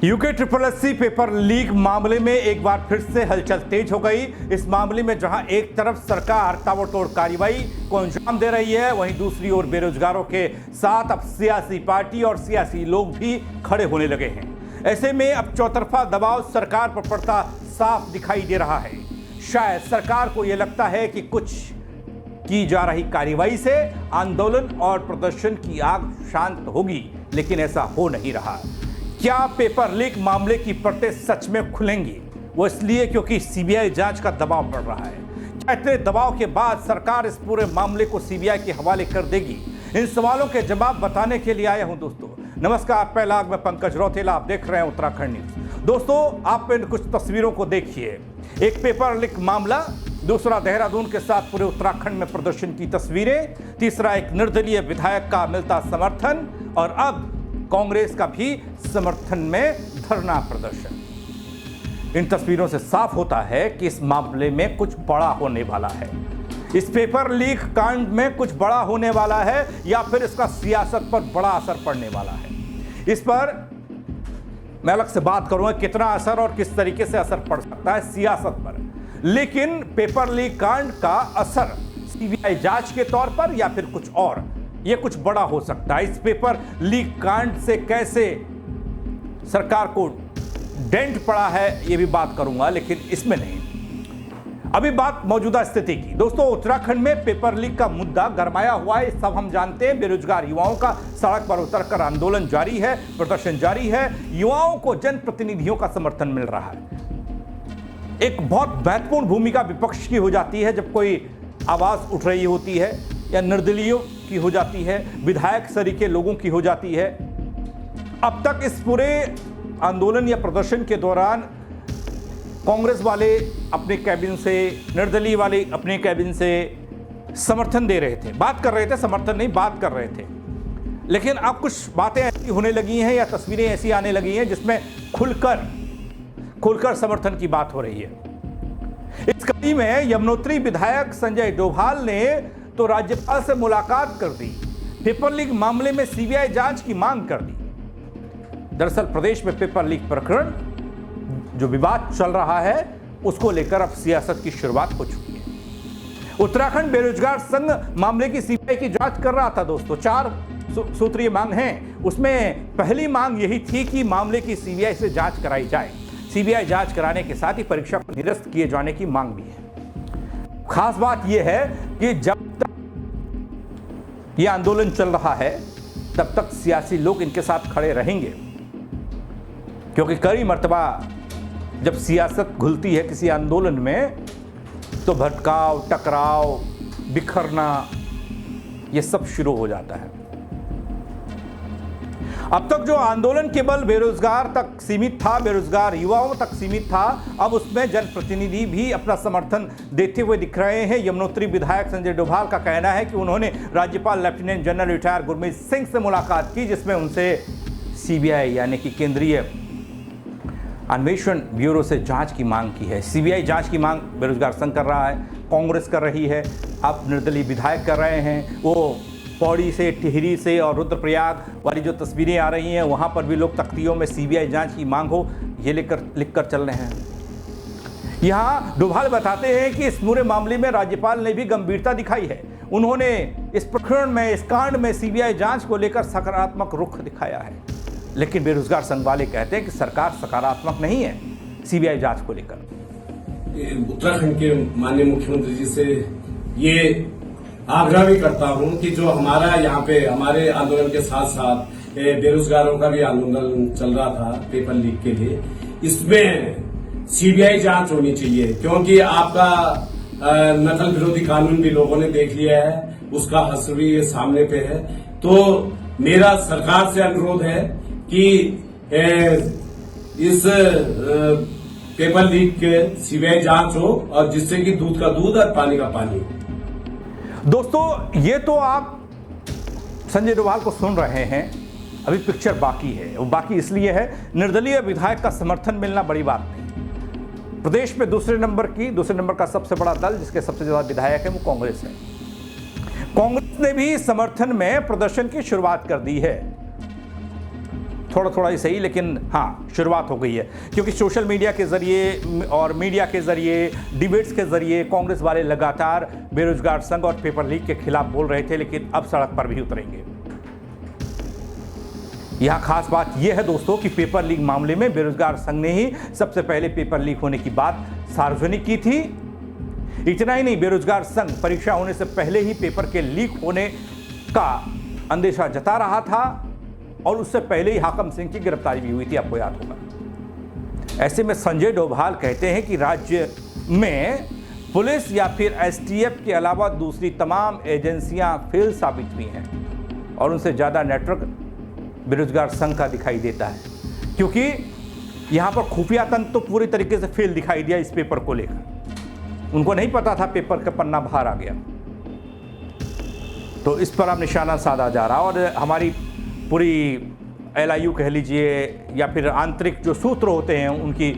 UK SSC paper leak मामले में एक बार फिर से हलचल तेज हो गई। इस मामले में जहां एक तरफ सरकार ताबड़तोड़ कार्रवाई को अंजाम दे रही है, वहीं दूसरी ओर बेरोजगारों के साथ अब सियासी पार्टी और सियासी लोग भी खड़े होने लगे हैं। ऐसे में अब चौतरफा दबाव सरकार पर पड़ता साफ दिखाई दे रहा है। शायद सरकार को यह लगता है कि कुछ की जा रही कार्रवाई से आंदोलन और प्रदर्शन की आग शांत होगी, लेकिन ऐसा हो नहीं रहा। क्या पेपर लीक मामले की परतें सच में खुलेंगी? वो इसलिए क्योंकि सीबीआई जांच का दबाव बढ़ रहा है। क्या इतने दबाव के बाद सरकार इस पूरे मामले को सीबीआई के हवाले कर देगी? इन सवालों के जवाब बताने के लिए आया हूं दोस्तों। नमस्कार, पहला मैं पंकज रौतेला, आप देख रहे हैं उत्तराखंड न्यूज। दोस्तों, आप इन कुछ तस्वीरों को देखिए। एक पेपर लीक मामला, दूसरा देहरादून के साथ पूरे उत्तराखंड में प्रदर्शन की तस्वीरें, तीसरा एक निर्दलीय विधायक का मिलता समर्थन, और अब कांग्रेस का भी समर्थन में धरना प्रदर्शन। इन तस्वीरों से साफ होता है कि इस मामले में कुछ बड़ा होने वाला है। इस पेपर लीक कांड में कुछ बड़ा होने वाला है, या फिर इसका सियासत पर बड़ा असर पड़ने वाला है। इस पर मैं अलग से बात करूंगा कितना असर और किस तरीके से असर पड़ सकता है सियासत पर। लेकिन पेपर लीक कांड का असर सीबीआई जांच के तौर पर या फिर कुछ और, यह कुछ बड़ा हो सकता है। इस पेपर लीक कांड से कैसे सरकार को डेंट पड़ा है, यह भी बात करूंगा, लेकिन इसमें नहीं। अभी बात मौजूदा स्थिति की। दोस्तों, उत्तराखंड में पेपर लीक का मुद्दा गरमाया हुआ है, सब हम जानते हैं। बेरोजगार युवाओं का सड़क पर उतरकर आंदोलन जारी है, प्रदर्शन जारी है। युवाओं को जनप्रतिनिधियों का समर्थन मिल रहा है। एक बहुत महत्वपूर्ण भूमिका विपक्ष की हो जाती है जब कोई आवाज उठ रही होती है, या निर्दलीयों की हो जाती है, विधायक सरीके लोगों की हो जाती है। अब तक इस पूरे आंदोलन या प्रदर्शन के दौरान कांग्रेस वाले अपने कैबिन से, निर्दलीय वाले अपने कैबिन से समर्थन दे रहे थे, बात कर रहे थे, समर्थन नहीं, बात कर रहे थे। लेकिन अब कुछ बातें ऐसी होने लगी हैं या तस्वीरें ऐसी आने लगी हैं जिसमें खुलकर समर्थन की बात हो रही है। इस कड़ी में यमुनोत्री विधायक संजय डोभाल ने तो राज्यपाल से मुलाकात कर दी, पेपर लीक मामले में सीबीआई जांच की मांग कर दी। दरअसल प्रदेश में पेपर लीक प्रकरण जो विवाद चल रहा है, उसको लेकर अब सियासत की शुरुआत हो चुकी है। उत्तराखंड बेरोजगार संघ मामले की सीबीआई की जांच कर रहा था दोस्तों। 4 सूत्रीय मांग हैं, उसमें पहली मांग यही थी कि मामले की सीबीआई से जांच कराई जाए। सीबीआई जांच कराने के साथ ही परीक्षा को निरस्त किए जाने की मांग भी है। खास बात यह है कि जब तक यह आंदोलन चल रहा है, तब तक सियासी लोग इनके साथ खड़े रहेंगे, क्योंकि कई मर्तबा जब सियासत घुलती है किसी आंदोलन में, तो भटकाव, टकराव, बिखरना, यह सब शुरू हो जाता है। अब तक जो आंदोलन केवल बेरोजगार तक सीमित था, बेरोजगार युवाओं तक सीमित था, अब उसमें जनप्रतिनिधि भी अपना समर्थन देते हुए दिख रहे हैं। यमुनोत्री विधायक संजय डोभाल का कहना है कि उन्होंने राज्यपाल lieutenant general retire Gurmeet Singh से मुलाकात की, जिसमें उनसे सीबीआई यानी कि केंद्रीय अन्वेषण ब्यूरो से जांच की मांग की है। सीबीआई जांच की मांग बेरोजगार संघ कर रहा है, कांग्रेस कर रही है, अब निर्दलीय विधायक कर रहे हैं। वो पौड़ी से, टिहरी से और रुद्रप्रयाग वाली जो तस्वीरें आ रही हैं, वहाँ पर भी लोग तख्तियों में सीबीआई जांच की मांग हो, ये लिख कर चल रहे हैं। यहाँ डोभाल बताते हैं कि इस पूरे मामले में राज्यपाल ने भी गंभीरता दिखाई है। उन्होंने इस प्रकरण में, इस कांड में सीबीआई जांच को लेकर सकारात्मक रुख दिखाया है। लेकिन बेरोजगार संघ वाले कहते हैं कि सरकार सकारात्मक नहीं है सीबीआई जांच को लेकर। उत्तराखंड के माननीय मुख्यमंत्री जी से ये आग्रह भी करता हूं कि जो हमारा यहाँ पे हमारे आंदोलन के साथ साथ बेरोजगारों का भी आंदोलन चल रहा था पेपर लीक के लिए, इसमें सीबीआई जांच होनी चाहिए, क्योंकि आपका नकल विरोधी कानून भी लोगों ने देख लिया है, उसका असर भी ये सामने पे है। तो मेरा सरकार से अनुरोध है कि इस पेपर लीक के सीबीआई जांच हो, और जिससे कि दूध का दूध और पानी का पानी हो। दोस्तों, ये तो आप संजय डोभाल को सुन रहे हैं, अभी पिक्चर बाकी है। वो बाकी इसलिए है, निर्दलीय विधायक का समर्थन मिलना बड़ी बात नहीं। प्रदेश में दूसरे नंबर का सबसे बड़ा दल, जिसके सबसे ज्यादा विधायक है, वो कांग्रेस है। कांग्रेस ने भी समर्थन में प्रदर्शन की शुरुआत कर दी है। थोड़ा थोड़ा ही सही, लेकिन हाँ शुरुआत हो गई है, क्योंकि सोशल मीडिया के ज़रिए और मीडिया के ज़रिए, डिबेट्स के ज़रिए कांग्रेस वाले लगातार बेरोजगार संघ और पेपर लीक के खिलाफ बोल रहे थे, लेकिन अब सड़क पर भी उतरेंगे। यहाँ खास बात यह है दोस्तों कि पेपर लीक मामले में बेरोजगार संघ ने ही सबसे पहले पेपर लीक होने की बात सार्वजनिक की थी। इतना ही नहीं, बेरोजगार संघ परीक्षा होने से पहले ही पेपर के लीक होने का अंदेशा जता रहा था और उससे पहले ही हाकम सिंह की गिरफ्तारी भी हुई थी, आपको याद होगा। ऐसे में संजय डोभाल कहते हैं कि राज्य में पुलिस या फिर एसटीएफ के अलावा दूसरी तमाम एजेंसियां फेल साबित हुई हैं और उनसे ज़्यादा नेटवर्क बेरोजगार संघ का दिखाई देता है, क्योंकि यहां पर खुफिया तंत्र तो पूरी तरीके से फेल दिखाई दिया इस पेपर को लेकर। उनको नहीं पता था पेपर का पन्ना बाहर आ गया, तो इस पर अब निशाना साधा जा रहा और हमारी पूरी LIU कह लीजिए या फिर आंतरिक जो सूत्र होते हैं उनकी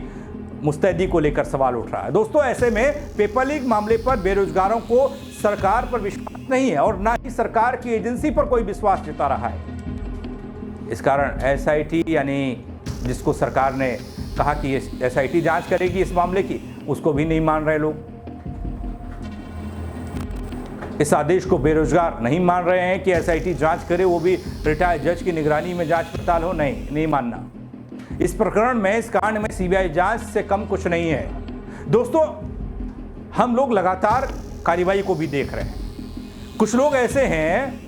मुस्तैदी को लेकर सवाल उठ रहा है। दोस्तों ऐसे में पेपर लीक मामले पर बेरोजगारों को सरकार पर विश्वास नहीं है और ना ही सरकार की एजेंसी पर कोई विश्वास जता रहा है। इस कारण SIT यानी जिसको सरकार ने कहा कि SIT जांच करेगी इस मामले की, उसको भी नहीं मान रहे लोग। इस आदेश को बेरोजगार नहीं मान रहे हैं कि SIT जांच करे, वो भी रिटायर्ड जज की निगरानी में जांच पड़ताल हो। नहीं मानना। इस प्रकरण में, इस कांड में CBI जांच से कम कुछ नहीं है। दोस्तों हम लोग लगातार कार्रवाई को भी देख रहे हैं। कुछ लोग ऐसे हैं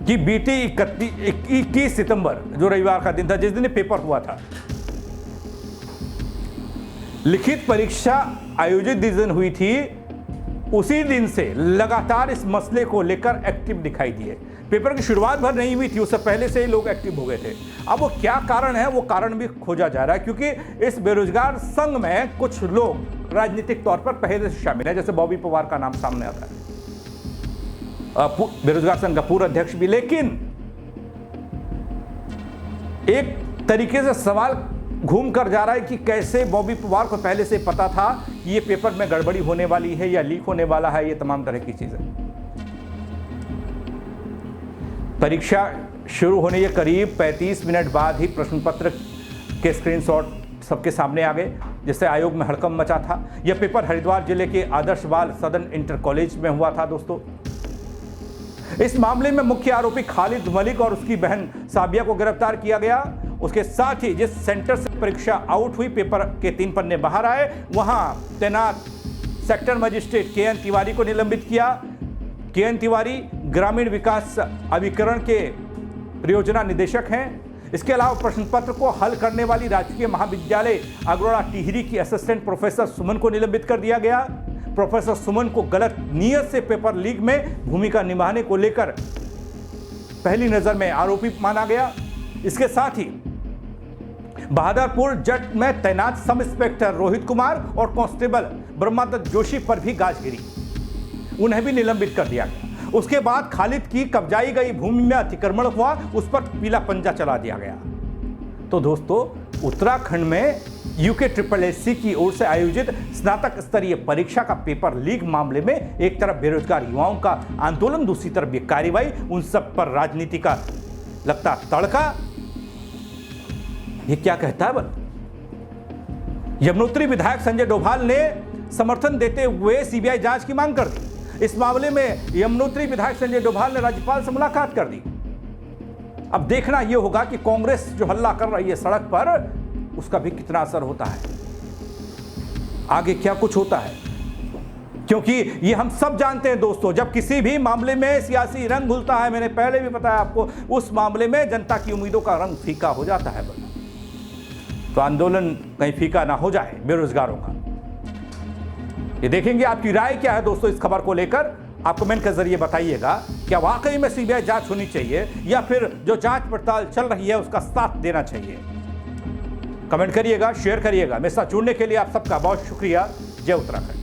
कि बीती 21 सितंबर जो रविवार का दिन था, जिस दिन पेपर हुआ था, लिखित परीक्षा आयोजित जिस दिन हुई थी, उसी दिन से लगातार इस मसले को लेकर एक्टिव दिखाई दिए। पेपर की शुरुआत भर नहीं हुई थी, उससे पहले से ही लोग एक्टिव हो गए थे। अब वो क्या कारण है, वो कारण भी खोजा जा रहा है, क्योंकि इस बेरोजगार संघ में कुछ लोग राजनीतिक तौर पर पहले से शामिल है, जैसे बॉबी पवार का नाम सामने आता है, बेरोजगार संघ का पूर्व अध्यक्ष भी। लेकिन एक तरीके से सवाल घूम कर जा रहा है कि कैसे बॉबी पवार को पहले से पता था कि ये पेपर में गड़बड़ी होने वाली है या लीक होने वाला है, ये तमाम तरह की चीजें। परीक्षा शुरू होने के करीब 35 मिनट बाद ही प्रश्न पत्र के स्क्रीनशॉट सबके सामने आ गए, जिससे आयोग में हड़कंप मचा था। यह पेपर हरिद्वार जिले के आदर्श बाल सदन इंटर कॉलेज में हुआ था। दोस्तों इस मामले में मुख्य आरोपी खालिद मलिक और उसकी बहन साबिया को गिरफ्तार किया गया। उसके साथ ही जिस सेंटर से परीक्षा आउट हुई, पेपर के 3 पन्ने बाहर आए, वहां तैनात सेक्टर मजिस्ट्रेट KN तिवारी को निलंबित किया। KN तिवारी ग्रामीण विकास अभिकरण के परियोजना निदेशक हैं। इसके अलावा प्रश्न पत्र को हल करने वाली राजकीय महाविद्यालय अगरोड़ा टिहरी की असिस्टेंट प्रोफेसर सुमन को निलंबित कर दिया गया। प्रोफेसर सुमन को गलत नीयत से पेपर लीक में भूमिका निभाने को लेकर पहली नजर में आरोपी माना गया। इसके साथ ही बहादुरपुर जट में तैनात सब इंस्पेक्टर रोहित कुमार और कांस्टेबल ब्रह्मादत्त जोशी पर भी गाज गिरी, उन्हें भी निलंबित कर दिया गया। उसके बाद खालिद की कब्जाई गई भूमि में अतिक्रमण हुआ, उस पर पीला पंजा चला दिया गया। तो दोस्तों उत्तराखंड में UKSSC की ओर से आयोजित स्नातक स्तरीय परीक्षा का पेपर लीक मामले में एक तरफ बेरोजगार युवाओं का आंदोलन, दूसरी तरफ ये कार्रवाई, उन सब पर राजनीति का लगता तड़का। ये क्या कहता है बल? यमुनोत्री विधायक संजय डोभाल ने समर्थन देते हुए CBI जांच की मांग कर दी। इस मामले में यमुनोत्री विधायक संजय डोभाल ने राज्यपाल से मुलाकात कर दी। अब देखना यह होगा कि कांग्रेस जो हल्ला कर रही है सड़क पर, उसका भी कितना असर होता है, आगे क्या कुछ होता है, क्योंकि ये हम सब जानते हैं दोस्तों, जब किसी भी मामले में सियासी रंग घुलता है, मैंने पहले भी बताया आपको, उस मामले में जनता की उम्मीदों का रंग फीका हो जाता है। तो आंदोलन कहीं फीका ना हो जाए बेरोजगारों का। ये देखेंगे। आपकी राय क्या है दोस्तों इस खबर को लेकर? आप कमेंट के जरिए बताइएगा। क्या वाकई में CBI जांच होनी चाहिए या फिर जो जांच पड़ताल चल रही है उसका साथ देना चाहिए? कमेंट करिएगा, शेयर करिएगा। मेरे साथ जुड़ने के लिए आप सबका बहुत शुक्रिया। जय उत्तराखंड।